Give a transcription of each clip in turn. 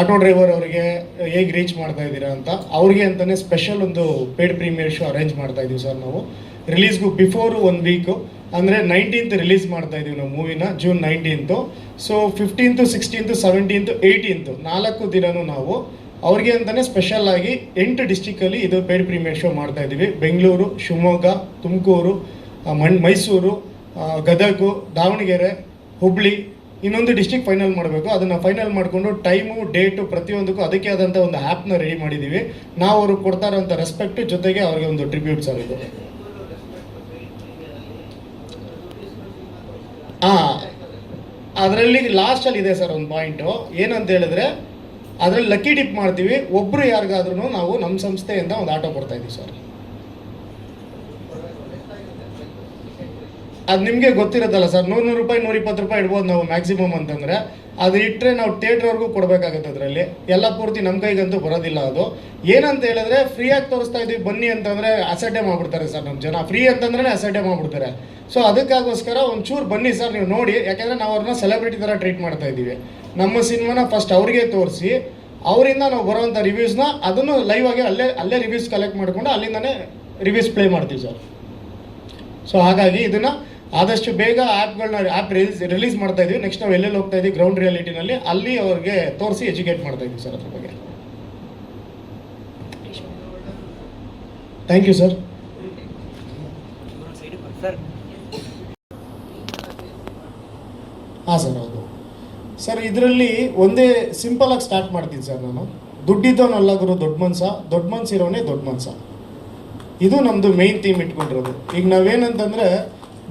Auto driver ಅವರಿಗೆ ಹೇಗೆ reach ಮಾಡ್ತಾ ಇದ್ದೀರಾ ಅಂತ ಅವ್ರಿಗೆ ಅಂತಲೇ ಸ್ಪೆಷಲ್ ಒಂದು ಪೇಡ್ ಪ್ರೀಮಿಯರ್ ಶೋ ಅರೇಂಜ್ ಮಾಡ್ತಾ ಇದ್ದೀವಿ ಸರ್ ನಾವು. ರಿಲೀಸ್ಗೂ ಬಿಫೋರ್ 1 ವೀಕು ಅಂದರೆ 19th ರಿಲೀಸ್ ಮಾಡ್ತಾ ಇದ್ದೀವಿ ನಾವು ಮೂವಿನ, June 19th. So 15th, 16th, 17th, 18th 4 ದಿನವೂ ನಾವು ಅವ್ರಿಗೆ ಅಂತಲೇ ಸ್ಪೆಷಲ್ ಆಗಿ 8 ಡಿಸ್ಟಿಕಲ್ಲಿ ಇದು ಪೇಡ್ ಪ್ರೀಮಿಯರ್ ಶೋ ಮಾಡ್ತಾ ಇದ್ದೀವಿ. ಬೆಂಗಳೂರು, ಶಿವಮೊಗ್ಗ, ತುಮಕೂರು, ಮೈಸೂರು, ಗದಗ, ದಾವಣಗೆರೆ, ಹುಬ್ಳಿ, ಇನ್ನೊಂದು ಡಿಸ್ಟಿಕ್ ಫೈನಲ್ ಮಾಡಬೇಕು. ಅದನ್ನು ಫೈನಲ್ ಮಾಡಿಕೊಂಡು ಟೈಮು, ಡೇಟು ಪ್ರತಿಯೊಂದಕ್ಕೂ ಅದಕ್ಕೆ ಆದಂಥ ಒಂದು ಆ್ಯಪ್ನ ರೆಡಿ ಮಾಡಿದ್ದೀವಿ ನಾವು. ಅವ್ರಿಗೆ ಕೊಡ್ತಾ ಇರೋಂಥ ರೆಸ್ಪೆಕ್ಟ್ ಜೊತೆಗೆ ಅವ್ರಿಗೆ ಒಂದು ಟ್ರಿಬ್ಯೂಟ್ ಸರ್ ಇದು. ಅದರಲ್ಲಿ ಲಾಸ್ಟಲ್ಲಿ ಇದೆ ಸರ್ ಒಂದು ಪಾಯಿಂಟು, ಏನಂತ ಹೇಳಿದ್ರೆ ಅದರಲ್ಲಿ ಲಕ್ಕಿ ಟಿಪ್ ಮಾಡ್ತೀವಿ. ಒಬ್ಬರು ಯಾರಿಗಾದ್ರೂ ನಾವು ನಮ್ಮ ಸಂಸ್ಥೆಯಿಂದ ಒಂದು ಆಟೋ ಕೊಡ್ತಾ ಇದ್ದೀವಿ ಸರ್. ಅದು ನಿಮಗೆ ಗೊತ್ತಿರುತ್ತಲ್ಲ ಸರ್, 100 ರೂಪಾಯಿ 120 ರೂಪಾಯಿ ಇಡ್ಬೋದು ನಾವು ಮ್ಯಾಕ್ಸಿಮಮ್ ಅಂತಂದರೆ. ಅದು ಇಟ್ಟರೆ ನಾವು ಥಿಯೇಟ್ರವ್ರಿಗೂ ಕೊಡಬೇಕಾಗುತ್ತೆ. ಅದರಲ್ಲಿ ಎಲ್ಲ ಪೂರ್ತಿ ನಮ್ಮ ಕೈಗಂತೂ ಬರೋದಿಲ್ಲ. ಅದು ಏನಂತ ಹೇಳಿದ್ರೆ ಫ್ರೀಯಾಗಿ ತೋರಿಸ್ತಾ ಇದ್ದೀವಿ ಬನ್ನಿ ಅಂತಂದರೆ ಅಸಡ್ಡೆ ಮಾಡಿಬಿಡ್ತಾರೆ ಸರ್ ನಮ್ಮ ಜನ. ಫ್ರೀ ಅಂತಂದ್ರೆ ಅಸಡ್ಡೆ ಮಾಡಿಬಿಡ್ತಾರೆ. ಸೊ ಅದಕ್ಕಾಗೋಸ್ಕರ ಒಂಚೂರು ಬನ್ನಿ ಸರ್ ನೀವು ನೋಡಿ, ಯಾಕೆಂದರೆ ನಾವು ಅವ್ರನ್ನ ಸೆಲೆಬ್ರಿಟಿ ಥರ ಟ್ರೀಟ್ ಮಾಡ್ತಾ ಇದ್ದೀವಿ. ನಮ್ಮ ಸಿನಿಮಾನ ಫಸ್ಟ್ ಅವ್ರಿಗೆ ತೋರಿಸಿ ಅವರಿಂದ ನಾವು ಬರೋವಂಥ ರಿವ್ಯೂಸ್ನ ಅದನ್ನು ಲೈವ್ ಆಗಿ ಅಲ್ಲೇ ರಿವ್ಯೂಸ್ ಕಲೆಕ್ಟ್ ಮಾಡಿಕೊಂಡು ಅಲ್ಲಿಂದನೇ ರಿವ್ಯೂಸ್ ಪ್ಲೇ ಮಾಡ್ತೀವಿ ಸರ್. ಸೊ ಹಾಗಾಗಿ ಇದನ್ನು ಆದಷ್ಟು ಬೇಗ ಆ್ಯಪ್ ರಿಲೀಸ್ ಮಾಡ್ತಾ ಇದ್ದೀವಿ. ನೆಕ್ಸ್ಟ್ ನಾವು ಎಲ್ಲೆಲ್ಲಿ ಹೋಗ್ತಾ ಇದ್ದೀವಿ ಗ್ರೌಂಡ್ ರಿಯಾಲಿಟಿನಲ್ಲಿ ಅಲ್ಲಿ ಅವ್ರಿಗೆ ತೋರಿಸಿ ಎಜುಕೇಟ್ ಮಾಡ್ತಾ ಇದ್ದೀವಿ ಸರ್ ಅದ್ರ ಬಗ್ಗೆ. Thank you sir. ಹಾಂ ಸರ್, ಹೌದು ಸರ್. ಇದರಲ್ಲಿ ಒಂದೇ ಸಿಂಪಲಾಗಿ ಸ್ಟಾರ್ಟ್ ಮಾಡ್ತೀನಿ ಸರ್ ನಾನು. ದುಡ್ಡಿದ್ದವನಲ್ಲ ಗುರು ದೊಡ್ಡ ಮನ್ಸ ಇರೋನೇ ದೊಡ್ಡ ಮನ್ಸ. ಇದು ನಮ್ಮದು ಮೇಯ್ನ್ ಥೀಮ್ ಇಟ್ಕೊಂಡಿರೋದು. ಈಗ ನಾವೇನಂತಂದರೆ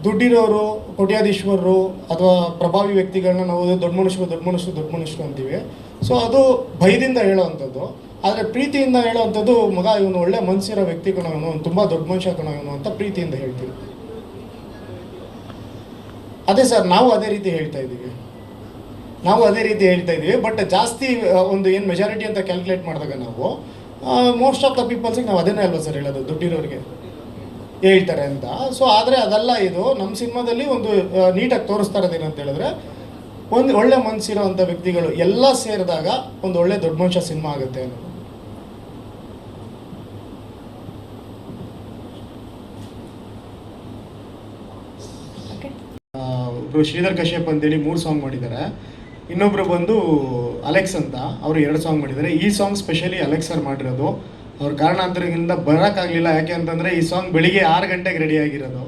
ದುಡ್ಡಿರೋರು, ಕೋಟ್ಯಾಧೀಶ್ವರರು ಅಥವಾ ಪ್ರಭಾವಿ ವ್ಯಕ್ತಿಗಳನ್ನ ನಾವು ದೊಡ್ಡ ಮನುಷ್ಯರು ಅಂತೀವಿ. ಸೊ ಅದು ಭಯದಿಂದ ಹೇಳೋವಂಥದ್ದು. ಆದರೆ ಪ್ರೀತಿಯಿಂದ ಹೇಳೋವಂಥದ್ದು, ಮಗ ಇವನು ಒಳ್ಳೆ ಮನಸ್ಸಿರೋ ವ್ಯಕ್ತಿ ಕಣ, ಇವನು ತುಂಬ ದೊಡ್ಡ ಮನುಷ್ಯ ಕಣ ಇವನು ಅಂತ ಪ್ರೀತಿಯಿಂದ ಹೇಳ್ತೀವಿ. ಅದೇ ಸರ್, ನಾವು ಅದೇ ರೀತಿ ಹೇಳ್ತಾ ಇದ್ದೀವಿ. ಬಟ್ ಜಾಸ್ತಿ ಒಂದು ಏನು ಮೆಜಾರಿಟಿ ಅಂತ ಕ್ಯಾಲ್ಕುಲೇಟ್ ಮಾಡಿದಾಗ ನಾವು ಮೋಸ್ಟ್ ಆಫ್ ದ ಪೀಪಲ್ಸಿಗೆ ನಾವು ಅದನ್ನೇ ಅಲ್ವಾ ಸರ್ ಹೇಳೋದು, ದುಡ್ಡಿರೋರಿಗೆ ಹೇಳ್ತಾರೆ ಅಂತ. ಸೊ ಆದರೆ ಅದಲ್ಲ, ಇದು ನಮ್ಮ ಸಿನಿಮಾದಲ್ಲಿ ಒಂದು ನೀಟಾಗಿ ತೋರಿಸ್ತಾ ಇರೋದು ಏನಂತ ಹೇಳಿದ್ರೆ, ಒಂದು ಒಳ್ಳೆ ಮನಸ್ಸಿರೋ ಅಂಥ ವ್ಯಕ್ತಿಗಳು ಎಲ್ಲ ಸೇರಿದಾಗ ಒಂದು ಒಳ್ಳೆ ದೊಡ್ಡ ಮನುಷ್ಯ ಸಿನಿಮಾ ಆಗುತ್ತೆ ಅನ್ನೋದು. ಒಬ್ಬರು ಶ್ರೀಧರ್ ಕಶ್ಯಪ್ ಅಂತೇಳಿ 3 ಸಾಂಗ್ ಮಾಡಿದ್ದಾರೆ. ಇನ್ನೊಬ್ರು ಬಂದು ಅಲೆಕ್ಸ್ ಅಂತ, ಅವರು 2 ಸಾಂಗ್ ಮಾಡಿದ್ದಾರೆ. ಈ ಸಾಂಗ್ ಸ್ಪೆಷಲಿ ಅಲೆಕ್ಸ್ ಸರ್ ಮಾಡಿರೋದು. ಅವ್ರ ಕಾರಣಾಂತರದಿಂದ ಬರೋಕ್ಕಾಗಲಿಲ್ಲ. ಯಾಕೆ ಅಂತಂದರೆ ಈ ಸಾಂಗ್ ಬೆಳಿಗ್ಗೆ 6 ಗಂಟೆಗೆ ರೆಡಿ ಆಗಿರೋದು.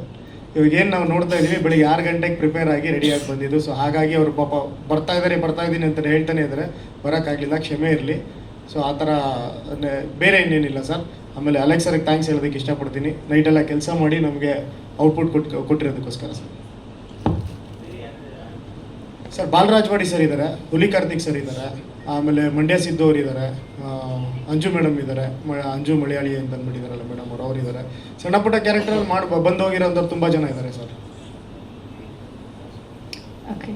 ಇವಾಗೇನು ನಾವು ನೋಡ್ತಾ ಇದ್ದೀವಿ, ಬೆಳಿಗ್ಗೆ 6 ಗಂಟೆಗೆ ಪ್ರಿಪೇರ್ ಆಗಿ ರೆಡಿಯಾಗಿ ಬಂದಿದ್ದು. ಸೊ ಹಾಗಾಗಿ ಅವರು ಪಾಪ ಬರ್ತಾ ಇದ್ದೀನಿ ಅಂತ ಹೇಳ್ತಾನೆ ಇದ್ದಾರೆ. ಬರೋಕ್ಕಾಗಲಿಲ್ಲ, ಕ್ಷಮೆ ಇರಲಿ. ಸೊ ಆ ಥರ ಬೇರೆ ಇನ್ನೇನಿಲ್ಲ ಸರ್. ಆಮೇಲೆ ಅಲೆಕ್ಸ್ ಸರ್ಗೆ ಥ್ಯಾಂಕ್ಸ್ ಹೇಳೋದಕ್ಕೆ ಇಷ್ಟಪಡ್ತೀನಿ. ನೈಟೆಲ್ಲ ಕೆಲಸ ಮಾಡಿ ನಮಗೆ ಔಟ್ಪುಟ್ ಕೊಟ್ಟಿರೋದಕ್ಕೋಸ್ಕರ ಸರ್. ಸರ್ ಬಾಲರಾಜವಾಡಿ ಸರ್ ಇದ್ದಾರೆ, ಹುಲಿ ಕಾರ್ತಿಕ್ ಸರ್ ಇದ್ದಾರೆ, ಆಮೇಲೆ ಮಂಡ್ಯ ಸಿದ್ದು ಅವರು ಇದ್ದಾರೆ, ಅಂಜು ಮೇಡಮ್ ಇದ್ದಾರೆ, ಅಂಜು ಮಲಯಾಳಿ ಅಂತ ಅಂದ್ಬಿಟ್ಟಿದ್ದಾರಲ್ಲ ಮೇಡಮ್ ಅವರು ಇದ್ದಾರೆ. ಸಣ್ಣ ಪುಟ್ಟ ಕ್ಯಾರೆಕ್ಟರ್ ಬಂದು ಹೋಗಿರೋಂಥವ್ರು ತುಂಬ ಜನ ಇದ್ದಾರೆ sir. Okay,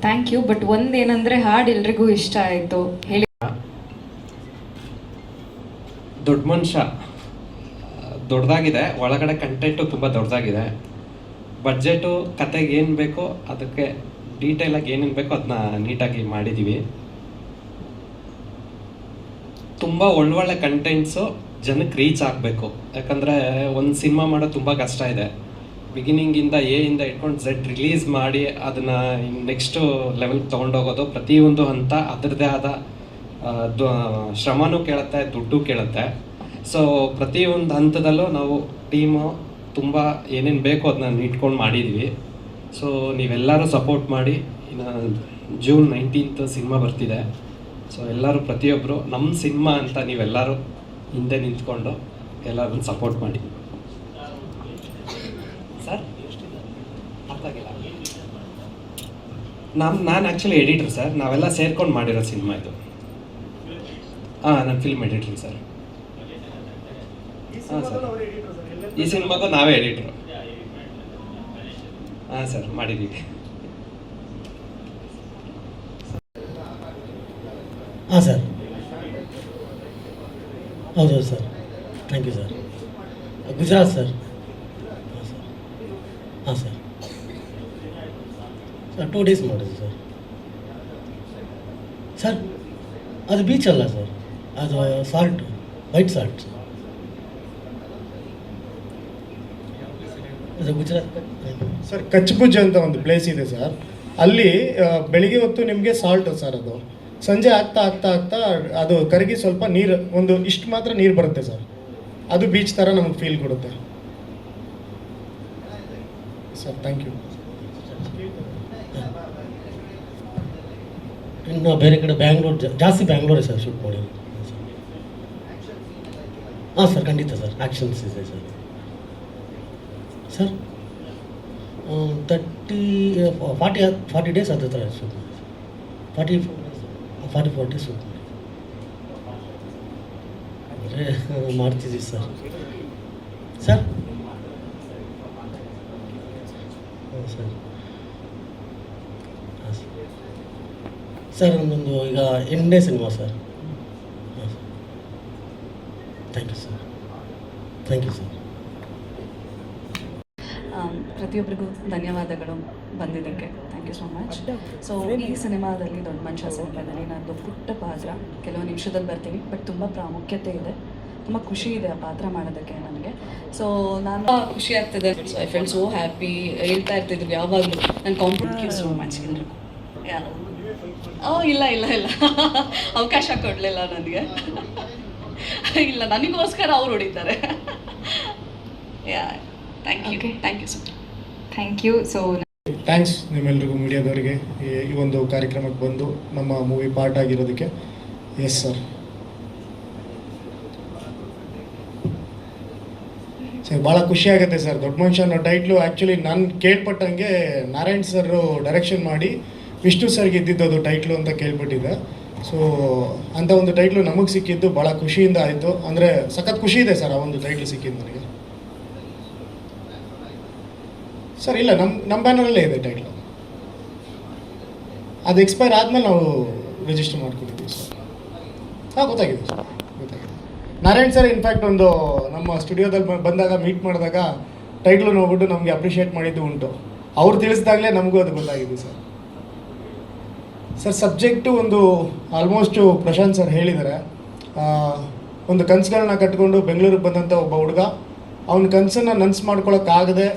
thank you. But ಒಂದೇನಂದರೆ ಹಾಡು ಎಲ್ರಿಗೂ ಇಷ್ಟ ಆಯಿತು ಹೇಳಿ. ದೊಡ್ಡ ಮನುಷ್ಯ ದೊಡ್ಡದಾಗಿದೆ, ಒಳಗಡೆ ಕಂಟೆಂಟು ತುಂಬ ದೊಡ್ಡದಾಗಿದೆ. ಬಡ್ಜೆಟು ಕತೆಗೆ ಏನು ಬೇಕೋ ಅದಕ್ಕೆ ಡೀಟೇಲಾಗಿ ಏನೇನು ಬೇಕೋ ಅದನ್ನ ನೀಟಾಗಿ ಮಾಡಿದ್ದೀವಿ. ತುಂಬ ಒಳ್ಳೊಳ್ಳೆ ಕಂಟೆಂಟ್ಸು ಜನಕ್ಕೆ ರೀಚ್ ಆಗಬೇಕು. ಯಾಕಂದರೆ ಒಂದು ಸಿನಿಮಾ ಮಾಡೋದು ತುಂಬ ಕಷ್ಟ ಇದೆ. ಬಿಗಿನಿಂಗಿಂದ ಇಂದ ಇಟ್ಕೊಂಡು Z ರಿಲೀಸ್ ಮಾಡಿ ಅದನ್ನು ನೆಕ್ಸ್ಟು ಲೆವೆಲ್ಗೆ ತೊಗೊಂಡೋಗೋದು, ಪ್ರತಿಯೊಂದು ಹಂತ ಅದರದ್ದೇ ಆದ ಶ್ರಮನೂ ಕೇಳುತ್ತೆ, ದುಡ್ಡು ಕೇಳುತ್ತೆ. ಸೊ ಪ್ರತಿಯೊಂದು ಹಂತದಲ್ಲೂ ನಾವು ಟೀಮು ತುಂಬ ಏನೇನು ಬೇಕೋ ಅದನ್ನ ಇಟ್ಕೊಂಡು ಮಾಡಿದ್ವಿ. ಸೊ ನೀವೆಲ್ಲರೂ ಸಪೋರ್ಟ್ ಮಾಡಿ. ಇನ್ನು June 19th ಸಿನಿಮಾ ಬರ್ತಿದೆ. ಸೊ ಎಲ್ಲರೂ ಪ್ರತಿಯೊಬ್ಬರು ನಮ್ಮ ಸಿನಿಮಾ ಅಂತ ನೀವೆಲ್ಲರೂ ಹಿಂದೆ ನಿಂತ್ಕೊಂಡು ಎಲ್ಲರೂ ಸಪೋರ್ಟ್ ಮಾಡಿ ಸರ್. ಅರ್ಥ ಆಗಿಲ್ಲ. ನಾನು ಆ್ಯಕ್ಚುಲಿ ಎಡಿಟರ್ ಸರ್. ನಾವೆಲ್ಲ ಸೇರ್ಕೊಂಡು ಮಾಡಿರೋ ಸಿನಿಮಾ ಇದು. ನಾನು ಫಿಲ್ಮ್ ಎಡಿಟರ್ ಸರ್. ಹಾಂ ಸರ್, ಈ ಸಿನಿಮಾಗೂ ನಾವೇ ಎಡಿಟ್ರು. ಹಾಂ ಸರ್, ಮಾಡಿದ್ದೀವಿ. ಹಾಂ ಸರ್, ಹೌದು sir. Thank you sir. Gujarat sir. ಹಾಂ ಸರ್. 2 days ಮಾಡಿದ್ವಿ ಸರ್. ಸರ್ ಅದು ಬೀಚ್ ಅಲ್ಲ ಸರ್, ಅದು ಸಾಲ್ಟ್, ವೈಟ್ ಸಾಲ್ಟ್. ಅದು ಗುಜರಾತ್. ಸರ್ ಕಚ್ಬುಜ್ ಅಂತ ಒಂದು ಪ್ಲೇಸ್ ಇದೆ ಸರ್, ಅಲ್ಲಿ ಬೆಳಿಗ್ಗೆ ಹೊತ್ತು ನಿಮಗೆ ಸಾಲ್ಟ್ ಸರ್, ಅದು ಸಂಜೆ ಆಗ್ತಾ ಆಗ್ತಾ ಆಗ್ತಾ ಅದು ಕರಗಿ ಸ್ವಲ್ಪ ನೀರು ಒಂದು ಇಷ್ಟು ಮಾತ್ರ ನೀರು ಬರುತ್ತೆ ಸರ್, ಅದು ಬೀಚ್ ಥರ ನಮಗೆ ಫೀಲ್ ಕೊಡುತ್ತೆ ಸರ್. Thank you. ಇನ್ನು ಬೇರೆ ಕಡೆ ಬ್ಯಾಂಗ್ಳೂರು, ಜಾಸ್ತಿ ಬ್ಯಾಂಗ್ಳೂರೇ ಸರ್ ಶೂಟ್ ಮಾಡಿ. ಹಾಂ ಸರ್, ಖಂಡಿತ ಸರ್, ಆ್ಯಕ್ಷನ್ಸ್ ಇದೆ ಸರ್. ಸರ್ 40 ಡೇಸ್ ಹತ್ರ ಶೂಟ್ ಮಾಡಿ, 44 ಡೇಸ್ ಶೂಟ್ ಮಾಡಿ ಅಂದರೆ ಮಾಡ್ತಿದ್ದೀವಿ ಸರ್. ಸರ್ ಹಾಂ ಸರ್. ಹಾಂ ಸರ್. ಸರ್ ಒಂದೊಂದು ಈಗ 8ನೇ ಸಿನಿಮಾ ಸರ್. ಹಾಂ sir. Thank you sir. Thank you sir. ಪ್ರತಿಯೊಬ್ಬರಿಗೂ ಧನ್ಯವಾದಗಳು ಬಂದಿದ್ದಕ್ಕೆ. Thank you so much. So ಈ ಸಿನಿಮಾದಲ್ಲಿ ದೊಡ್ಡ ಮನುಷ್ಯ ಸಿನಿಮಾದಲ್ಲಿ ನಂದು ಪುಟ್ಟ ಪಾತ್ರ, ಕೆಲವು ನಿಮಿಷದಲ್ಲಿ ಬರ್ತೀನಿ, ಬಟ್ ತುಂಬ ಪ್ರಾಮುಖ್ಯತೆ ಇದೆ, ತುಂಬ ಖುಷಿ ಇದೆ ಆ ಪಾತ್ರ ಮಾಡೋದಕ್ಕೆ ನನಗೆ. ಸೊ ನಾನು ಖುಷಿ ಆಗ್ತಿದೆ. So I felt so happy. ಹೇಳ್ತಾ ಇರ್ತಿದ್ವಿ ಯಾವಾಗಲೂ ನಾನು ಕಾಂಪ್ಲಿಮೆಂಟ್ ಸೋ ಮಚ್ ಎಲ್ರಿಗೂ. ಇಲ್ಲ ಇಲ್ಲ ಇಲ್ಲ ಅವಕಾಶ ಕೊಡಲಿಲ್ಲ ನನಗೆ. ಇಲ್ಲ, ನನಗೋಸ್ಕರ ಅವ್ರು ಹೊಡಿತಾರೆ. Yeah, thank you. Thank you so much. Thank you. So thanks ನಿಮ್ಮೆಲ್ರಿಗೂ ಮೀಡಿಯಾದವರಿಗೆ ಈ ಒಂದು ಕಾರ್ಯಕ್ರಮಕ್ಕೆ ಬಂದು ನಮ್ಮ ಮೂವಿ ಪಾರ್ಟ್ ಆಗಿರೋದಕ್ಕೆ. Yes sir. ಸರ್ ಭಾಳ ಖುಷಿ ಆಗುತ್ತೆ ಸರ್. ದೊಡ್ಡ ಮನುಷ್ಯ ಅನ್ನೋ ಟೈಟ್ಲು ಆ್ಯಕ್ಚುಲಿ ನಾನು ಕೇಳ್ಪಟ್ಟಂಗೆ ನಾರಾಯಣ್ ಸರ್ ಡೈರೆಕ್ಷನ್ ಮಾಡಿ ವಿಷ್ಣು ಸರ್ಗೆ ಇದ್ದಿದ್ದು ಅದು ಟೈಟ್ಲು ಅಂತ ಕೇಳ್ಪಟ್ಟಿದ್ದೆ. ಸೊ ಅಂಥ ಒಂದು ಟೈಟ್ಲು ನಮಗೆ ಸಿಕ್ಕಿದ್ದು ಭಾಳ ಖುಷಿಯಿಂದ ಆಯಿತು. ಅಂದರೆ ಸಖತ್ ಖುಷಿ ಇದೆ ಸರ್ ಆ ಒಂದು ಟೈಟ್ಲ್ ಸಿಕ್ಕಿದ್ದು ನನಗೆ. ಸರ್ ಇಲ್ಲ, ನಮ್ಮ ಬ್ಯಾನರಲ್ಲೇ ಇದೆ ಟೈಟ್ಲು. ಅದು ಎಕ್ಸ್ಪೈರ್ ಆದಮೇಲೆ ನಾವು ರಿಜಿಸ್ಟರ್ ಮಾಡ್ಕೊಂಡಿದ್ದೀವಿ ಸರ್. ಹಾಂ, ಗೊತ್ತಾಗಿದೆ ಸರ್, ಗೊತ್ತಾಗಿದೆ. ನಾರಾಯಣ್ ಸರ್ ಇನ್ಫ್ಯಾಕ್ಟ್ ಒಂದು ನಮ್ಮ ಸ್ಟುಡಿಯೋದಲ್ಲಿ ಬಂದಾಗ ಮೀಟ್ ಮಾಡಿದಾಗ ಟೈಟ್ಲು ನೋಡ್ಬಿಟ್ಟು ನಮಗೆ ಅಪ್ರಿಷಿಯೇಟ್ ಮಾಡಿದ್ದು ಉಂಟು. ಅವ್ರು ತಿಳಿಸಿದಾಗಲೇ ನಮಗೂ ಅದು ಗೊತ್ತಾಗಿದೆ ಸರ್. ಸರ್ ಸಬ್ಜೆಕ್ಟು ಒಂದು ಆಲ್ಮೋಸ್ಟು ಪ್ರಶಾಂತ್ ಸರ್ ಹೇಳಿದ್ದಾರೆ. ಒಂದು ಕನಸುಗಳನ್ನ ಕಟ್ಕೊಂಡು ಬೆಂಗಳೂರಿಗೆ ಬಂದಂಥ ಒಬ್ಬ ಹುಡುಗ ಅವನ ಕನಸನ್ನು ನನಸು ಮಾಡ್ಕೊಳಕ್ಕಾಗದೆ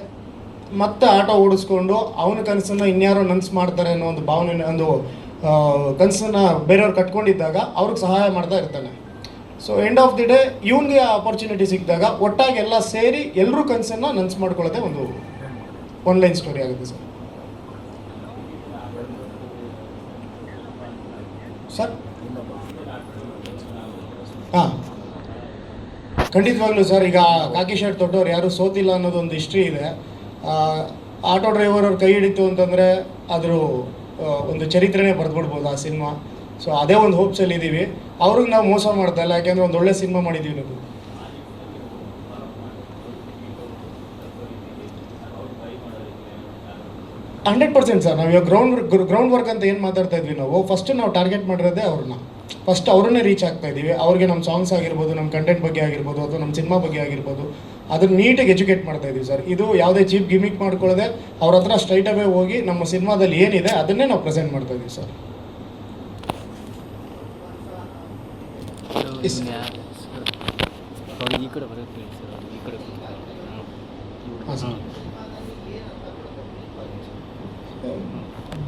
ಮತ್ತೆ ಆಟೋ ಓಡಿಸ್ಕೊಂಡು ಅವನ ಕನಸನ್ನು ಇನ್ಯಾರೋ ನನಸು ಮಾಡ್ತಾರೆ ಅನ್ನೋ ಒಂದು ಭಾವನೆ, ಒಂದು ಕನಸನ್ನು ಬೇರೆಯವ್ರು ಕಟ್ಕೊಂಡಿದ್ದಾಗ ಅವ್ರಿಗೆ ಸಹಾಯ ಮಾಡ್ತಾ ಇರ್ತಾನೆ. So end of the day ಇವನಿಗೆ ಆಪರ್ಚುನಿಟಿ ಸಿಕ್ಕಿದಾಗ ಒಟ್ಟಾಗಿ ಎಲ್ಲ ಸೇರಿ ಎಲ್ಲರೂ ಕನಸನ್ನು ನನಸು ಮಾಡ್ಕೊಳ್ಳೋದೇ ಒಂದು ಆನ್ಲೈನ್ ಸ್ಟೋರಿ ಆಗುತ್ತೆ ಸರ್. ಸರ್ ಹಾಂ, ಖಂಡಿತವಾಗ್ಲೂ ಸರ್. ಈಗ ಕಾಕಿ ಶರ್ಟ್ ತೊಟ್ಟವ್ರು ಯಾರೂ ಸೋತಿಲ್ಲ ಅನ್ನೋದೊಂದು ಹಿಸ್ಟ್ರಿ ಇದೆ. ಆಟೋ ಡ್ರೈವರ್ ಅವ್ರು ಕೈ ಹಿಡಿತು ಅಂತಂದರೆ ಅದ್ರ ಒಂದು ಚರಿತ್ರೆನೇ ಬರೆದ್ಬಿಡ್ಬೋದು ಆ ಸಿನಿಮಾ. ಸೊ ಅದೇ ಒಂದು ಹೋಪ್ಸಲ್ಲಿ ಇದ್ದೀವಿ. ಅವ್ರಿಗೆ ನಾವು ಮೋಸ ಮಾಡ್ತಾ ಇಲ್ಲ, ಯಾಕೆಂದರೆ ಒಂದು ಒಳ್ಳೆ ಸಿನಿಮಾ ಮಾಡಿದ್ದೀವಿ ನಾವು. 100% ಸರ್. ನಾವು ಇವಾಗ ಗ್ರೌಂಡ್ ವರ್ಕ್ ಅಂತ ಏನು ಮಾತಾಡ್ತಾ ಇದ್ವಿ ನಾವು, ಫಸ್ಟ್ ನಾವು ಟಾರ್ಗೆಟ್ ಮಾಡಿರೋದೇ ಅವ್ರನ್ನ. ಫಸ್ಟ್ ಅವ್ರನ್ನೇ ರೀಚ್ ಆಗ್ತಾ ಇದ್ದೀವಿ. ಅವ್ರಿಗೆ ನಮ್ಮ ಸಾಂಗ್ಸ್ ಆಗಿರ್ಬೋದು, ನಮ್ಮ ಕಂಟೆಂಟ್ ಬಗ್ಗೆ ಆಗಿರ್ಬೋದು, ಅಥವಾ ನಮ್ಮ ಸಿನಿಮಾ ಬಗ್ಗೆ ಆಗಿರ್ಬೋದು, ಅದನ್ನು ನೀಟಾಗಿ ಎಜುಕೇಟ್ ಮಾಡ್ತಾ ಇದ್ದೀವಿ ಸರ್. ಇದು ಯಾವುದೇ ಚೀಪ್ ಗಿಮಿಕ್ ಮಾಡ್ಕೊಳ್ಳೋದೆ ಅವ್ರ ಹತ್ರ ಸ್ಟ್ರೈಟ್ ಅವೇ ಹೋಗಿ ನಮ್ಮ ಸಿನಿಮಾದಲ್ಲಿ ಏನಿದೆ ಅದನ್ನೇ ನಾವು ಪ್ರೆಸೆಂಟ್ ಮಾಡ್ತಾ ಇದ್ದೀವಿ ಸರ್. ಹಾಂ ಸರ್.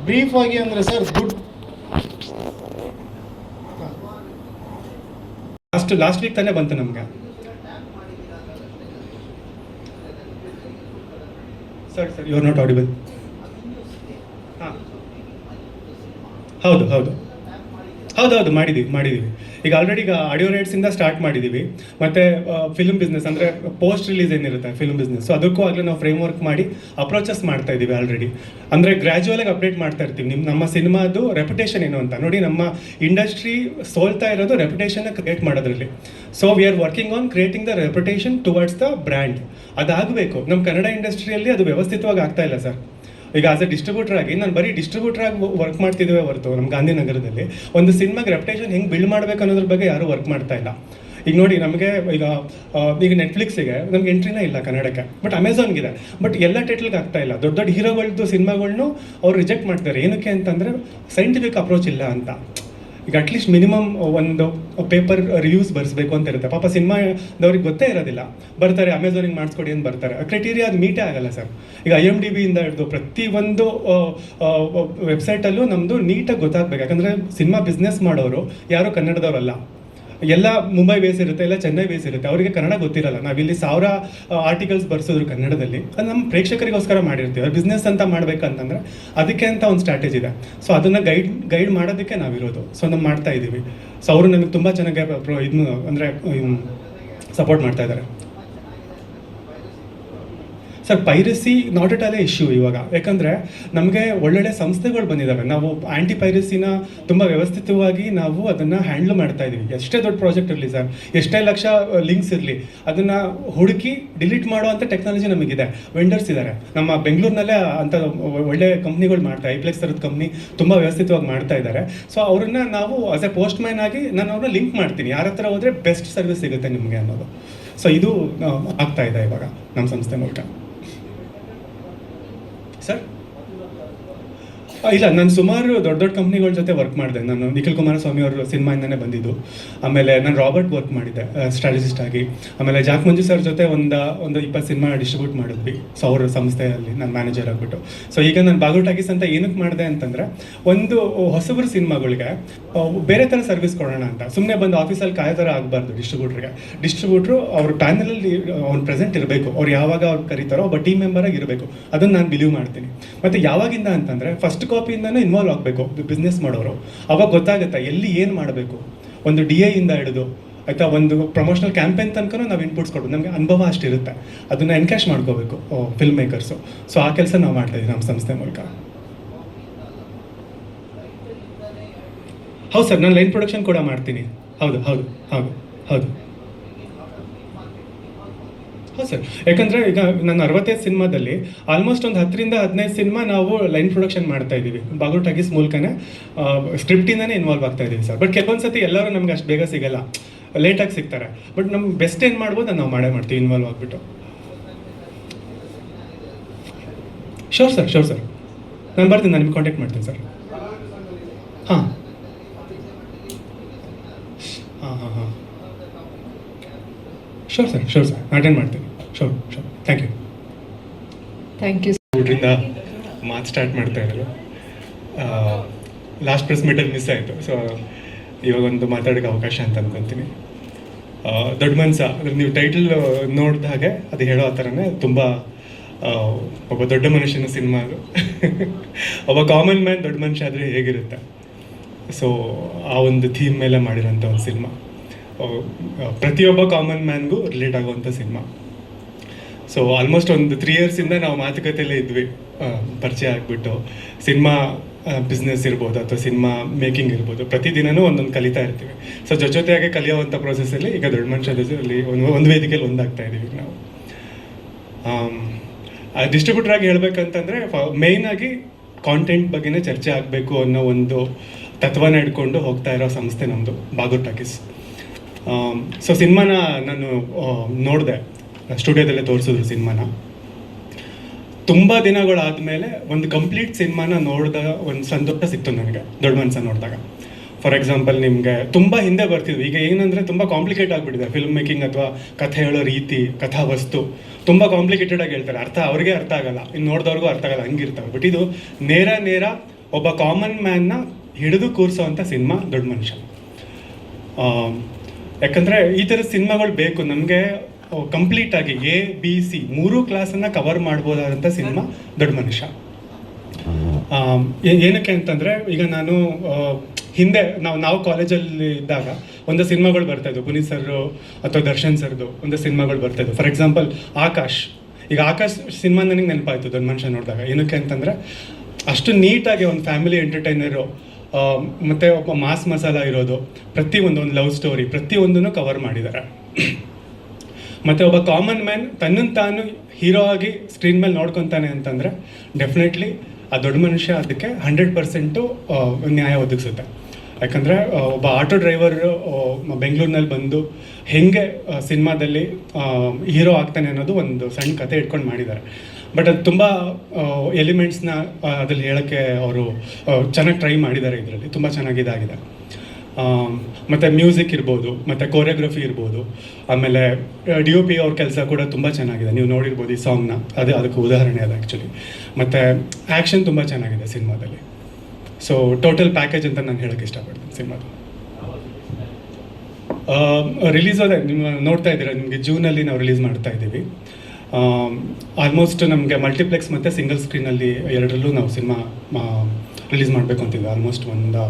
ಬ್ರೀಫ್ ಆಗಿ ಅಂದರೆ ಸರ್ ಗುಡ್ ಲಾಸ್ಟ್ ವೀಕ್ ತಾನೇ ಬಂತು ನಮಗೆ. Sir you are not audible. ಹಾಂ, ಹೌದು ಮಾಡಿದ್ದೀವಿ. ಈಗ ಆಲ್ರೆಡಿ ಈಗ ಆಡಿಯೋ ರೈಟ್ಸಿಂದ ಸ್ಟಾರ್ಟ್ ಮಾಡಿದ್ದೀವಿ. ಮತ್ತು ಫಿಲ್ಮ್ ಬಿಸ್ನೆಸ್ ಅಂದರೆ ಪೋಸ್ಟ್ ರಿಲೀಸ್ ಏನಿರುತ್ತೆ ಫಿಲ್ಮ್ ಬಿಸ್ನೆಸ್, ಸೊ ಅದಕ್ಕೂ ಆಗಲೇ ನಾವು ಫ್ರೇಮ್ ವರ್ಕ್ ಮಾಡಿ ಅಪ್ರೋಚಸ್ ಮಾಡ್ತಾ ಇದ್ದೀವಿ ಆಲ್ರೆಡಿ. ಅಂದರೆ ಗ್ರ್ಯಾಜುವಲಾಗಿ ಅಪ್ಡೇಟ್ ಮಾಡ್ತಾ ಇರ್ತೀವಿ. ನಮ್ಮ ಸಿನಿಮಾದು ರೆಪ್ಯುಟೇಷನ್ ಏನು ಅಂತ ನೋಡಿ. ನಮ್ಮ ಇಂಡಸ್ಟ್ರಿ ಸೋಲ್ತಾ ಇರೋದು ರೆಪ್ಯುಟೇಷನ್ನ ಕ್ರಿಯೇಟ್ ಮಾಡೋದ್ರಲ್ಲಿ. So we are working on creating the reputation towards the brand. ಅದಾಗಬೇಕು. ನಮ್ಮ ಕನ್ನಡ ಇಂಡಸ್ಟ್ರಿಯಲ್ಲಿ ಅದು ವ್ಯವಸ್ಥಿತವಾಗಿ ಆಗ್ತಾ ಇಲ್ಲ ಸರ್. ಈಗ ಆಸ್ ಎ ಡಿಸ್ಟ್ರಿಬ್ಯೂಟರ್ ಆಗಿ ನಾನು ಬರೀ ಡಿಸ್ಟ್ರಿಬ್ಯೂಟರ್ ಆಗಿ ವರ್ಕ್ ಮಾಡ್ತಿದ್ದೇವೆ ಹೊರತು ನಮ್ಮ ಗಾಂಧಿನಗರದಲ್ಲಿ ಒಂದು ಸಿನಿಮಾಗೆ ರೆಪ್ಯುಟೇಷನ್ ಹೆಂಗೆ ಬಿಲ್ಡ್ ಮಾಡಬೇಕು ಅನ್ನೋದ್ರ ಬಗ್ಗೆ ಯಾರೂ ವರ್ಕ್ ಮಾಡ್ತಾ ಇಲ್ಲ. ಈಗ ನೋಡಿ, ನಮಗೆ ಈಗ ನೆಟ್ಫ್ಲಿಕ್ಸಿಗೆ ನಮ್ಗೆ ಎಂಟ್ರಿನೇ ಇಲ್ಲ ಕನ್ನಡಕ್ಕೆ, ಬಟ್ ಅಮೆಝಾನ್ಗಿದೆ. ಬಟ್ ಎಲ್ಲ ಟೈಟಲ್ಗೆ ಆಗ್ತಾ ಇಲ್ಲ. ದೊಡ್ಡ ದೊಡ್ಡ ಹೀರೋಗಳದ್ದು ಸಿನಿಮಾಗಳ್ನು ಅವ್ರು ರಿಜೆಕ್ಟ್ ಮಾಡ್ತಾರೆ. ಏನಕ್ಕೆ ಅಂತಂದರೆ ಸೈಂಟಿಫಿಕ್ ಅಪ್ರೋಚ್ ಇಲ್ಲ ಅಂತ. ಈಗ ಅಟ್ಲೀಸ್ಟ್ ಮಿನಿಮಮ್ ಒಂದು ಪೇಪರ್ ರಿವ್ಯೂಸ್ ಬರೆಸ್ಬೇಕು ಅಂತ ಇರುತ್ತೆ. ಪಾಪ ಸಿನಿಮಾದವ್ರಿಗೆ ಗೊತ್ತೇ ಇರೋದಿಲ್ಲ, ಬರ್ತಾರೆ ಅಮೆಝಾನಿಗೆ ಮಾಡಿಸ್ಕೊಡಿ ಅಂತ ಬರ್ತಾರೆ. ಕ್ರೈಟೀರಿಯಾ ಅದು ಮೀಟೇ ಆಗಲ್ಲ ಸರ್. ಈಗ IMDb ಇಂದ ಹಿಡಿದು ಪ್ರತಿಯೊಂದು ವೆಬ್ಸೈಟಲ್ಲೂ ನಮ್ಮದು ನೀಟಾಗಿ ಗೊತ್ತಾಗಬೇಕು. ಯಾಕಂದರೆ ಸಿನಿಮಾ ಬಿಸ್ನೆಸ್ ಮಾಡೋರು ಯಾರು ಕನ್ನಡದವರಲ್ಲ, ಎಲ್ಲ ಮುಂಬೈ ಬೇಸ್ ಇರುತ್ತೆ, ಎಲ್ಲ ಚೆನ್ನೈ ಬೇಸ್ ಇರುತ್ತೆ, ಅವರಿಗೆ ಕನ್ನಡ ಗೊತ್ತಿರಲ್ಲ. ನಾವಿಲ್ಲಿ 1000 ಆರ್ಟಿಕಲ್ಸ್ ಬರ್ಸೋದ್ರು ಕನ್ನಡದಲ್ಲಿ, ಅದು ನಮ್ಮ ಪ್ರೇಕ್ಷಕರಿಗೋಸ್ಕರ ಮಾಡಿರ್ತೀವಿ. ಅದು ಬಿಸ್ನೆಸ್ ಅಂತ ಮಾಡಬೇಕಂತಂದರೆ ಅದಕ್ಕೆ ಅಂತ ಒಂದು ಸ್ಟ್ರಾಟಜಿ ಇದೆ. ಸೊ ಅದನ್ನು ಗೈಡ್ ಮಾಡೋದಕ್ಕೆ ನಾವಿರೋದು. ಸೊ ನಾವು ಮಾಡ್ತಾ ಇದ್ದೀವಿ. ಸೊ ಅವರು ನಮಗೆ ತುಂಬ ಚೆನ್ನಾಗಿ ಇದನ್ನು ಅಂದರೆ ಸಪೋರ್ಟ್ ಮಾಡ್ತಾ ಇದ್ದಾರೆ sir. Piracy not at all A issue ಇವಾಗ, ಯಾಕಂದರೆ ನಮಗೆ ಒಳ್ಳೊಳ್ಳೆ ಸಂಸ್ಥೆಗಳು ಬಂದಿದ್ದಾವೆ. ನಾವು ಆ್ಯಂಟಿ ಪೈರಸಿನ ತುಂಬ ವ್ಯವಸ್ಥಿತವಾಗಿ ನಾವು ಅದನ್ನು ಹ್ಯಾಂಡ್ಲ್ ಮಾಡ್ತಾ ಇದ್ದೀವಿ. ಎಷ್ಟೇ ದೊಡ್ಡ ಪ್ರಾಜೆಕ್ಟ್ ಇರಲಿ ಸರ್, ಎಷ್ಟೇ ಲಕ್ಷ ಲಿಂಕ್ಸ್ ಇರಲಿ, ಅದನ್ನು ಹುಡುಕಿ ಡಿಲೀಟ್ ಮಾಡೋ ಅಂಥ ಟೆಕ್ನಾಲಜಿ ನಮಗಿದೆ. ವೆಂಡರ್ಸ್ ಇದ್ದಾರೆ ನಮ್ಮ ಬೆಂಗಳೂರಿನಲ್ಲೇ ಅಂಥ ಒಳ್ಳೆ ಕಂಪ್ನಿಗಳು ಮಾಡ್ತಾ, ಐಪ್ಲೆಕ್ಸ್ ಥರದ ಕಂಪ್ನಿ ತುಂಬ ವ್ಯವಸ್ಥಿತವಾಗಿ ಮಾಡ್ತಾ ಇದ್ದಾರೆ. ಸೊ ಅವ್ರನ್ನ ನಾವು ಆಸ್ ಎ ಪೋಸ್ಟ್ ಮ್ಯಾನ್ ಆಗಿ ನಾನು ಅವ್ರನ್ನ ಲಿಂಕ್ ಮಾಡ್ತೀನಿ, ಯಾರ ಹತ್ರ ಹೋದರೆ ಬೆಸ್ಟ್ ಸರ್ವಿಸ್ ಸಿಗುತ್ತೆ ನಿಮಗೆ ಅನ್ನೋದು. ಸೊ ಇದು ಆಗ್ತಾ ಇದೆ ಇವಾಗ ನಮ್ಮ ಸಂಸ್ಥೆ ಮೂಲಕ ಸರ್. ಇಲ್ಲ, ನಾನು ಸುಮಾರು ದೊಡ್ಡ ಕಂಪ್ನಿಗಳ ಜೊತೆ ವರ್ಕ್ ಮಾಡಿದೆ. ನಾನು ನಿಖಿಲ್ ಕುಮಾರಸ್ವಾಮಿ ಅವರು ಸಿನಿಮಾಯಿಂದನೇ ಬಂದಿದ್ದು. ಆಮೇಲೆ ನಾನು ರಾಬರ್ಟ್ ವರ್ಕ್ ಮಾಡಿದ್ದೆ ಸ್ಟ್ರಾಟಜಿಸ್ಟ್ ಆಗಿ. ಆಮೇಲೆ ಜಾಕ್ ಮಂಜು ಸರ್ ಜೊತೆ ಒಂದು 20 ಸಿನಿಮಾ ಡಿಸ್ಟ್ರಿಬ್ಯೂಟ್ ಮಾಡಿದ್ವಿ. ಸೊ ಅವ್ರ ಸಂಸ್ಥೆಯಲ್ಲಿ ನಾನು ಮ್ಯಾನೇಜರ್ ಆಗಿಬಿಟ್ಟು. ಸೊ ಈಗ ನಾನು ಬಾಗು ಟಾಕೀಸ್ ಅಂತ ಏನಕ್ಕೆ ಮಾಡಿದೆ ಅಂತಂದರೆ, ಒಂದು ಹೊಸಬ್ರ ಸಿನಿಮಾಗಳಿಗೆ ಬೇರೆ ಥರ ಸರ್ವಿಸ್ ಕೊಡೋಣ ಅಂತ. ಸುಮ್ಮನೆ ಬಂದು ಆಫೀಸಲ್ಲಿ ಕಾಯೋ ಥರ ಆಗಬಾರ್ದು ಡಿಸ್ಟ್ರಿಬ್ಯೂಟ್ರು ಅವ್ರ ಪ್ಯಾನಲಲ್ಲಿ ಅವ್ನು ಪ್ರೆಸೆಂಟ್ ಇರಬೇಕು. ಅವ್ರು ಯಾವಾಗ ಅವ್ರು ಕರೀತಾರೋ ಒಬ್ಬ ಟೀಮ್ ಮೆಂಬರಾಗಿ ಇರಬೇಕು. ಅದನ್ನು ನಾನು ಬಿಲೀವ್ ಮಾಡ್ತೀನಿ. ಮತ್ತು ಯಾವಾಗಿಂದ ಅಂತಂದರೆ ಫಸ್ಟ್ ಕಾಪಿಯಿಂದನೂ ಇನ್ವಾಲ್ವ್ ಆಗಬೇಕು ಬಿಸ್ನೆಸ್ ಮಾಡೋರು. ಅವಾಗ ಗೊತ್ತಾಗುತ್ತೆ ಎಲ್ಲಿ ಏನು ಮಾಡಬೇಕು. ಒಂದು DI ಇಂದ ಹಿಡಿದು ಆಯಿತಾ, ಒಂದು ಪ್ರಮೋಷನಲ್ ಕ್ಯಾಂಪೇನ್ ತನಕ ನಾವು ಇನ್ಪುಟ್ಸ್ ಕೊಡೋದು. ನಮಗೆ ಅನುಭವ ಅಷ್ಟಿರುತ್ತೆ, ಅದನ್ನು ಎನ್ಕ್ಯಾಶ್ ಮಾಡ್ಕೋಬೇಕು ಫಿಲ್ಮ್ ಮೇಕರ್ಸು. ಸೊ ಆ ಕೆಲಸ ನಾವು ಮಾಡ್ತಾಯಿದ್ದೀವಿ ನಮ್ಮ ಸಂಸ್ಥೆ ಮೂಲಕ. ಹೌದು ಸರ್, ನಾನು ಲೈನ್ ಪ್ರೊಡಕ್ಷನ್ ಕೂಡ ಮಾಡ್ತೀನಿ. ಹೌದು ಹೌದು ಹೌದು ಹೌದು ಹೌದು ಸರ್. ಯಾಕಂದರೆ ಈಗ ನನ್ನ 65 ಸಿನಿಮಾದಲ್ಲಿ ಆಲ್ಮೋಸ್ಟ್ ಒಂದು 10 ರಿಂದ 15 ಸಿನಿಮಾ ನಾವು ಲೈನ್ ಪ್ರೊಡಕ್ಷನ್ ಮಾಡ್ತಾ ಇದ್ದೀವಿ. ಬಾಗು ಟಾಕೀಸ್ ಮೂಲಕನೇ ಸ್ಕ್ರಿಪ್ಟಿಂದನೇ ಇನ್ವಾಲ್ವ್ ಆಗ್ತಾ ಇದ್ದೀವಿ ಸರ್. ಬಟ್ ಕೆಲವೊಂದು ಸತಿ ಎಲ್ಲರೂ ನಮ್ಗೆ ಅಷ್ಟು ಬೇಗ ಸಿಗಲ್ಲ, ಲೇಟಾಗಿ ಸಿಗ್ತಾರೆ. ಬಟ್ ನಮ್ಗೆ ಬೆಸ್ಟ್ ಏನು ಮಾಡ್ಬೋದು ನಾವು ಮಾಡೇ ಮಾಡ್ತೀವಿ ಇನ್ವಾಲ್ವ್ ಆಗಿಬಿಟ್ಟು. ಶೋರ್ ಸರ್ ನಾನು ಬರ್ತೀನಿ, ನಾನು ನಿಮ್ಗೆ ಕಾಂಟ್ಯಾಕ್ಟ್ ಮಾಡ್ತೀನಿ ಸರ್. ಹಾಂ ಶೋರ್ ಸರ್ ಅಟೆಂಡ್ ಮಾಡ್ತೀನಿ. Sure thank you. ಊರಿಂದ ಮಾತು ಸ್ಟಾರ್ಟ್ ಮಾಡ್ತಾ ಇದ್ರು. ಲಾಸ್ಟ್ ಪ್ರೆಸ್ ಮೀಟಲ್ಲಿ ಮಿಸ್ ಆಯಿತು. ಸೊ ಇವಾಗ ಒಂದು ಮಾತಾಡೋಕ್ಕೆ ಅವಕಾಶ ಅಂತ ಅನ್ಕೊತೀನಿ. ದೊಡ್ಡ ಮನ್ಸ ಅಂದರೆ ನೀವು ಟೈಟಲ್ ನೋಡಿದ ಹಾಗೆ ಅದು ಹೇಳೋ ಆ ಥರನೇ ತುಂಬ ಒಬ್ಬ ದೊಡ್ಡ ಮನುಷ್ಯನ ಸಿನಿಮಾ ಅದು. ಒಬ್ಬ ಕಾಮನ್ ಮ್ಯಾನ್ ದೊಡ್ಡ ಮನುಷ್ಯ ಆದರೆ ಹೇಗಿರುತ್ತೆ, ಸೊ ಆ ಒಂದು ಥೀಮ್ ಮೇಲೆ ಮಾಡಿರೋಂಥ ಒಂದು ಸಿನಿಮಾ. ಪ್ರತಿಯೊಬ್ಬ ಕಾಮನ್ ಮ್ಯಾನ್ಗೂ ರಿಲೇಟ್ ಆಗುವಂಥ ಸಿನಿಮಾ. ಸೊ ಆಲ್ಮೋಸ್ಟ್ ಒಂದು 3 ಇಯರ್ಸಿಂದ ನಾವು ಮಾತುಕತೆಯಲ್ಲೇ ಇದ್ವಿ, ಪರಿಚಯ ಆಗಿಬಿಟ್ಟು. ಸಿನಿಮಾ ಬಿಸ್ನೆಸ್ ಇರ್ಬೋದು ಅಥವಾ ಸಿನಿಮಾ ಮೇಕಿಂಗ್ ಇರ್ಬೋದು, ಪ್ರತಿದಿನವೂ ಒಂದೊಂದು ಕಲಿತಾ ಇರ್ತೀವಿ. ಸೊ ಜೊತೆಯಾಗಿ ಕಲಿಯೋವಂಥ ಪ್ರೊಸೆಸ್ಸಲ್ಲಿ ಈಗ ದೊಡ್ಡ ಮನುಷ್ಯದಲ್ಲಿ ಒಂದು ವೇದಿಕೆಯಲ್ಲಿ ಒಂದಾಗ್ತಾ ಇದ್ದೀವಿ ನಾವು. ಡಿಸ್ಟ್ರಿಬ್ಯೂಟರ್ ಆಗಿ ಹೇಳ್ಬೇಕಂತಂದರೆ ಮೇಯ್ನಾಗಿ ಕಾಂಟೆಂಟ್ ಬಗ್ಗೆನೇ ಚರ್ಚೆ ಆಗಬೇಕು ಅನ್ನೋ ಒಂದು ತತ್ವನ ಇಟ್ಕೊಂಡು ಹೋಗ್ತಾ ಇರೋ ಸಂಸ್ಥೆ ನಮ್ಮದು ಬಾಗು ಟಾಕೀಸ್. ಸೊ ಸಿನಿಮಾನ ನಾನು ನೋಡಿದೆ, ಸ್ಟುಡಿಯೋದಲ್ಲೇ ತೋರಿಸಿದ್ರು ಸಿನಿಮಾನ. ತುಂಬ ದಿನಗಳಾದಮೇಲೆ ಒಂದು ಕಂಪ್ಲೀಟ್ ಸಿನಿಮಾನ ನೋಡಿದಾಗ ಒಂದು ಸಂತೋಷ ಸಿಕ್ತು ನನಗೆ ದೊಡ್ಡ ಮನಸ್ಸು ನೋಡಿದಾಗ. ಫಾರ್ ಎಕ್ಸಾಂಪಲ್, ನಿಮಗೆ ತುಂಬ ಹಿಂದೆ ಬರ್ತಿದ್ವಿ. ಈಗ ಏನಂದರೆ ತುಂಬ ಕಾಂಪ್ಲಿಕೇಟ್ ಆಗಿಬಿಟ್ಟಿದೆ ಫಿಲ್ಮ್ ಮೇಕಿಂಗ್ ಅಥವಾ ಕಥೆ ಹೇಳೋ ರೀತಿ, ಕಥಾವಸ್ತು ತುಂಬ ಕಾಂಪ್ಲಿಕೇಟೆಡ್ ಆಗಿ ಹೇಳ್ತಾರೆ. ಅವ್ರಿಗೆ ಅರ್ಥ ಆಗಲ್ಲ, ಇನ್ನು ನೋಡಿದವ್ರಿಗೂ ಅರ್ಥ ಆಗಲ್ಲ, ಹಂಗಿರ್ತವೆ. ಬಟ್ ಇದು ನೇರ ಒಬ್ಬ ಕಾಮನ್ ಮ್ಯಾನ್ನ ಹಿಡಿದು ಕೂರಿಸೋವಂಥ ಸಿನಿಮಾ ದೊಡ್ಡ ಮನುಷ್ಯ. ಯಾಕಂದರೆ ಈ ಥರದ ಸಿನಿಮಾಗಳು ಬೇಕು ನಮಗೆ. ಕಂಪ್ಲೀಟಾಗಿ ABC 3 ಕ್ಲಾಸನ್ನು ಕವರ್ ಮಾಡ್ಬೋದಾದಂಥ ಸಿನಿಮಾ ದೊಡ್ಡ ಮನುಷ್ಯ. ಏನಕ್ಕೆ ಅಂತಂದರೆ, ಈಗ ನಾನು ಹಿಂದೆ ನಾವು ಕಾಲೇಜಲ್ಲಿ ಇದ್ದಾಗ ಒಂದು ಸಿನಿಮಾಗಳು ಬರ್ತಾಯಿದ್ವು, ಪುನೀತ್ ಸರ್ರು ಅಥವಾ ದರ್ಶನ್ ಸರ್ದು ಒಂದು ಸಿನಿಮಾಗಳು ಬರ್ತಾಯಿದ್ವು. For example Akash. ಈಗ ಆಕಾಶ್ ಸಿನಿಮಾ ನನಗೆ ನೆನಪಾಯಿತು ದೊಡ್ಡ ಮನುಷ್ಯ ನೋಡಿದಾಗ. ಏನಕ್ಕೆ ಅಂತಂದರೆ, ಅಷ್ಟು ನೀಟಾಗಿ ಒಂದು ಫ್ಯಾಮಿಲಿ ಎಂಟರ್ಟೈನರು ಮತ್ತು ಒಬ್ಬ ಮಾಸ್ ಮಸಾಲ ಇರೋದು, ಒಂದು ಲವ್ ಸ್ಟೋರಿ ಪ್ರತಿಯೊಂದನ್ನು ಕವರ್ ಮಾಡಿದ್ದಾರೆ. ಮತ್ತು ಒಬ್ಬ ಕಾಮನ್ ಮ್ಯಾನ್ ತನ್ನನ್ನು ತಾನು ಹೀರೋ ಆಗಿ ಸ್ಕ್ರೀನ್ ಮೇಲೆ ನೋಡ್ಕೊತಾನೆ ಅಂತಂದರೆ ಡೆಫಿನೆಟ್ಲಿ ಆ ದೊಡ್ಡ ಮನುಷ್ಯ ಅದಕ್ಕೆ 100% ನ್ಯಾಯ ಒದಗಿಸುತ್ತೆ. ಯಾಕಂದರೆ ಒಬ್ಬ ಆಟೋ ಡ್ರೈವರ್ ಬೆಂಗಳೂರಿನಲ್ಲಿ ಬಂದು ಹೇಗೆ ಸಿನಿಮಾದಲ್ಲಿ ಹೀರೋ ಆಗ್ತಾನೆ ಅನ್ನೋದು ಒಂದು ಸಣ್ಣ ಕತೆ ಇಟ್ಕೊಂಡು ಮಾಡಿದ್ದಾರೆ. ಬಟ್ ಅದು ತುಂಬ ಎಲಿಮೆಂಟ್ಸ್ನ ಅದ್ರಲ್ಲಿ ಹೇಳೋಕ್ಕೆ ಅವರು ಚೆನ್ನಾಗಿ ಟ್ರೈ ಮಾಡಿದ್ದಾರೆ. ಇದರಲ್ಲಿ ತುಂಬ ಚೆನ್ನಾಗಿ ಇದಾಗಿದೆ. ಮತ್ತು ಮ್ಯೂಸಿಕ್ ಇರ್ಬೋದು, ಮತ್ತು ಕೋರಿಯೋಗ್ರಫಿ ಇರ್ಬೋದು, ಆಮೇಲೆ DOP ಅವ್ರ ಕೆಲಸ ಕೂಡ ತುಂಬ ಚೆನ್ನಾಗಿದೆ. ನೀವು ನೋಡಿರ್ಬೋದು ಈ ಸಾಂಗ್ನ, ಅದಕ್ಕೆ ಉದಾಹರಣೆ ಅದು ಆ್ಯಕ್ಚುಲಿ. ಮತ್ತು ಆ್ಯಕ್ಷನ್ ತುಂಬ ಚೆನ್ನಾಗಿದೆ ಸಿನಿಮಾದಲ್ಲಿ. ಸೊ ಟೋಟಲ್ ಪ್ಯಾಕೇಜ್ ಅಂತ ನಾನು ಹೇಳೋಕ್ಕೆ ಇಷ್ಟಪಡ್ತೀನಿ ಸಿನಿಮಾದ. ರಿಲೀಸ್ ಅದೇ ನಿಮ್ಮ ನೋಡ್ತಾ ಇದ್ದೀರಾ, ನಿಮಗೆ ಜೂನಲ್ಲಿ ನಾವು ರಿಲೀಸ್ ಮಾಡ್ತಾ ಇದ್ದೀವಿ. ಆಲ್ಮೋಸ್ಟ್ ನಮಗೆ ಮಲ್ಟಿಪ್ಲೆಕ್ಸ್ ಮತ್ತು ಸಿಂಗಲ್ ಸ್ಕ್ರೀನಲ್ಲಿ ಎರಡರಲ್ಲೂ ನಾವು ಸಿನಿಮಾ ರಿಲೀಸ್ ಮಾಡಬೇಕು ಅಂತಿದ್ವಿ. ಆಲ್ಮೋಸ್ಟ್ ಒಂದು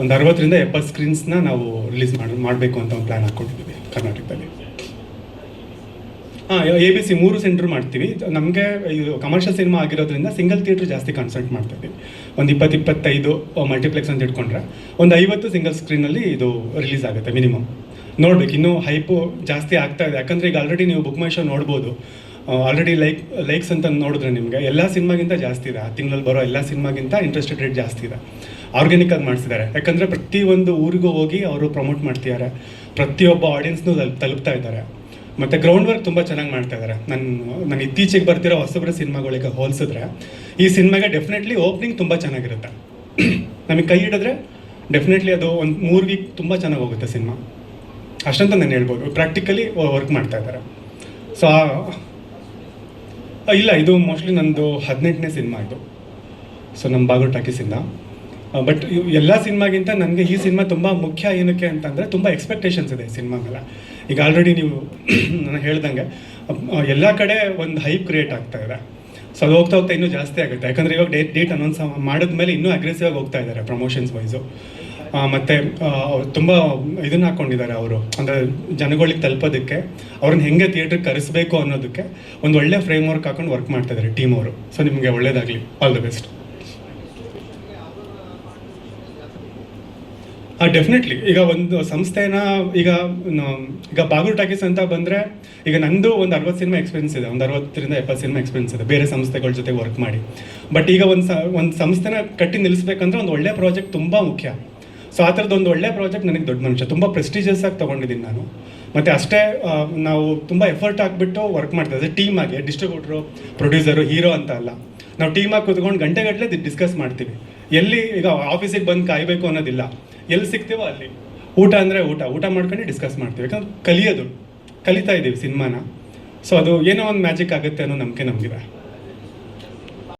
60ರಿಂದ 70 ಸ್ಕ್ರೀನ್ಸ್ನ ನಾವು ರಿಲೀಸ್ ಮಾಡಬೇಕು ಅಂತ ಒಂದು ಪ್ಲ್ಯಾನ್ ಹಾಕ್ಕೊಂಡಿದ್ದೀವಿ ಕರ್ನಾಟಕದಲ್ಲಿ. ABC 3 ಸೆಂಟ್ರ್ ಮಾಡ್ತೀವಿ. ನಮಗೆ ಇದು ಕಮರ್ಷಿಯಲ್ ಸಿನಿಮಾ ಆಗಿರೋದ್ರಿಂದ ಸಿಂಗಲ್ ಥಿಯೇಟ್ರ್ ಜಾಸ್ತಿ ಕಾನ್ಸಂಟ್ರೇಟ್ ಮಾಡ್ತಾ ಇದ್ದೀವಿ. ಒಂದು 20-25 ಮಲ್ಟಿಪ್ಲೆಕ್ಸ್ ಅಂತ ಇಟ್ಕೊಂಡ್ರೆ ಒಂದು 50 ಸಿಂಗಲ್ ಸ್ಕ್ರೀನಲ್ಲಿ ಇದು ರಿಲೀಸ್ ಆಗುತ್ತೆ ಮಿನಿಮಮ್. ನೋಡ್ಬೇಕು, ಇನ್ನೂ ಹೈಪು ಜಾಸ್ತಿ ಆಗ್ತಾ ಇದೆ. ಯಾಕಂದರೆ ಈಗ ಆಲ್ರೆಡಿ ನೀವು ಬುಕ್ ಮೈ ಶೋ ನೋಡ್ಬೋದು, ಆಲ್ರೆಡಿ ಲೈಕ್ಸ್ ಅಂತ ನೋಡಿದ್ರೆ ನಿಮಗೆ ಎಲ್ಲ ಸಿನಿಮಾಗಿಂತ ಜಾಸ್ತಿ ಇದೆ. ಆ ತಿಂಗಳಲ್ಲಿ ಬರೋ ಎಲ್ಲ ಸಿನಿಮಾಗಿಂತ ಇಂಟ್ರೆಸ್ಟೆಡ್ ರೇಟ್ ಜಾಸ್ತಿ ಇದೆ. ಆರ್ಗ್ಯಾನಿಕ್ ಆಗಿ ಮಾಡಿಸಿದ್ದಾರೆ. ಯಾಕಂದರೆ ಪ್ರತಿಯೊಂದು ಊರಿಗೂ ಹೋಗಿ ಅವರು ಪ್ರಮೋಟ್ ಮಾಡ್ತಿದ್ದಾರೆ, ಪ್ರತಿಯೊಬ್ಬ ಆಡಿಯನ್ಸ್ನೂ ತಲುಪ್ತಾ ಇದ್ದಾರೆ. ಮತ್ತು ಗ್ರೌಂಡ್ ವರ್ಕ್ ತುಂಬ ಚೆನ್ನಾಗಿ ಮಾಡ್ತಾ ಇದ್ದಾರೆ. ನಾನು ಇತ್ತೀಚೆಗೆ ಬರ್ತಿರೋ ಹೊಸಬ್ರ ಸಿನಿಮಾಗಳಿಗೆ ಹೋಲಿಸಿದ್ರೆ ಈ ಸಿನಿಮಾಗೆ ಡೆಫಿನೆಟ್ಲಿ ಓಪನಿಂಗ್ ತುಂಬ ಚೆನ್ನಾಗಿರುತ್ತೆ. ನಮಗೆ ಕೈ ಹಿಡಿದ್ರೆ ಡೆಫಿನೆಟ್ಲಿ ಅದು ಒಂದು 3 ವೀಕ್ ತುಂಬ ಚೆನ್ನಾಗಿ ಹೋಗುತ್ತೆ ಸಿನಿಮಾ, ಅಷ್ಟಂತ ನಾನು ಹೇಳ್ಬೋದು. ಪ್ರಾಕ್ಟಿಕಲಿ ವರ್ಕ್ ಮಾಡ್ತಾ ಇದ್ದಾರೆ. ಸೊ ಇಲ್ಲ, ಇದು ಮೋಸ್ಟ್ಲಿ ನಂದು 18ನೇ ಸಿನಿಮಾ ಇದು. ಸೊ ನಮ್ಮ ಬಾಗೂರು ಟಾಕೀಸಿಂದ. ಬಟ್ ಎಲ್ಲ ಸಿನಿಮಾಗಿಂತ ನನಗೆ ಈ ಸಿನಿಮಾ ತುಂಬ ಮುಖ್ಯ. ಏನಕ್ಕೆ ಅಂತಂದರೆ ತುಂಬ ಎಕ್ಸ್ಪೆಕ್ಟೇಷನ್ಸ್ ಇದೆ ಈ ಸಿನಿಮಾ ಮೇಲೆ. ಈಗ ಆಲ್ರೆಡಿ ನೀವು ನಾನು ಹೇಳ್ದಂಗೆ ಎಲ್ಲ ಕಡೆ ಒಂದು ಹೈಪ್ ಕ್ರಿಯೇಟ್ ಆಗ್ತಾ ಇದೆ. ಸೊ ಅದು ಹೋಗ್ತಾ ಇನ್ನೂ ಜಾಸ್ತಿ ಆಗುತ್ತೆ. ಯಾಕಂದರೆ ಇವಾಗ ಡೇಟ್ ಅನೌನ್ಸ್ ಮಾಡಿದ್ಮೇಲೆ ಇನ್ನೂ ಅಗ್ರೆಸಿವ್ ಆಗಿ ಹೋಗ್ತಾ ಇದ್ದಾರೆ ಪ್ರಮೋಷನ್ಸ್ ವೈಸು. ಮತ್ತು ತುಂಬ ಇದನ್ನು ಹಾಕ್ಕೊಂಡಿದ್ದಾರೆ ಅವರು, ಅಂದರೆ ಜನಗಳಿಗೆ ತಲುಪೋದಕ್ಕೆ, ಅವ್ರನ್ನ ಹೆಂಗೆ ಥಿಯೇಟ್ರಿಗೆ ಕರೆಸಬೇಕು ಅನ್ನೋದಕ್ಕೆ ಒಂದು ಒಳ್ಳೆ ಫ್ರೇಮ್ ವರ್ಕ್ ಹಾಕೊಂಡು ವರ್ಕ್ ಮಾಡ್ತಾ ಇದ್ದಾರೆ ಟೀಮ್ ಅವರು. ಸೊ ನಿಮಗೆ ಒಳ್ಳೇದಾಗಲಿ, ಆಲ್ ದ ಬೆಸ್ಟ್. ಡೆಫಿನೆಟ್ಲಿ ಈಗ ಒಂದು ಸಂಸ್ಥೆನ ಈಗ ಬಾಗೂರು ಟಾಕೀಸ್ ಅಂತ ಬಂದರೆ ಈಗ ನಂದು ಒಂದು 60 ಸಿನಿಮಾ ಎಕ್ಸ್ಪೀರಿಯನ್ಸ್ ಇದೆ, ಒಂದು 60ರಿಂದ 70 ಸಿನಿಮಾ ಎಕ್ಸ್ಪೀರಿಯನ್ಸ್ ಇದೆ ಬೇರೆ ಸಂಸ್ಥೆಗಳ ಜೊತೆ ವರ್ಕ್ ಮಾಡಿ. ಬಟ್ ಈಗ ಒಂದು ಸಂಸ್ಥೆನ ಕಟ್ಟಿ ನಿಲ್ಲಿಸ್ಬೇಕಂದ್ರೆ ಒಂದು ಒಳ್ಳೆ ಪ್ರಾಜೆಕ್ಟ್ ತುಂಬ ಮುಖ್ಯ. ಸೊ ಆ ಥರದ್ದು ಒಂದು ಒಳ್ಳೆ ಪ್ರಾಜೆಕ್ಟ್ ನನಗೆ ದೊಡ್ಡ ಮನುಷ್ಯ ತುಂಬ ಪ್ರೆಸ್ಟೀಜಿಯಸ್ ಆಗಿ ತೊಗೊಂಡಿದ್ದೀನಿ ನಾನು. ಮತ್ತು ಅಷ್ಟೇ ನಾವು ತುಂಬ ಎಫರ್ಟ್ ಹಾಕ್ಬಿಟ್ಟು ವರ್ಕ್ ಮಾಡ್ತಾ ಇದ್ದೀವಿ ಟೀಮ್ ಆಗಿ. ಡಿಸ್ಟ್ರಿಬ್ಯೂಟ್ರು, ಪ್ರೊಡ್ಯೂಸರು, ಹೀರೋ ಅಂತ ಅಲ್ಲ, ನಾವು ಟೀಮಾಗಿ ಕೂತ್ಕೊಂಡು ಗಂಟೆಗಟ್ಟಲೆ ಡಿಸ್ಕಸ್ ಮಾಡ್ತೀವಿ. ಎಲ್ಲಿ ಈಗ ಆಫೀಸಿಗೆ ಬಂದು ಕಾಯಬೇಕು ಅನ್ನೋದಿಲ್ಲ, ಎಲ್ಲಿ ಸಿಗ್ತೀವೋ ಅಲ್ಲಿ. ಊಟ ಅಂದರೆ ಊಟ ಮಾಡ್ಕೊಂಡು ಡಿಸ್ಕಸ್ ಮಾಡ್ತೀವಿ. ಯಾಕಂದ್ರೆ ಕಲಿತಾ ಇದ್ದೀವಿ ಸಿನಿಮಾನ. ಸೊ ಅದು ಏನೋ ಒಂದು ಮ್ಯಾಜಿಕ್ ಆಗುತ್ತೆ ಅನ್ನೋ ನಂಬಿಕೆ ನಮಗಿದೆ.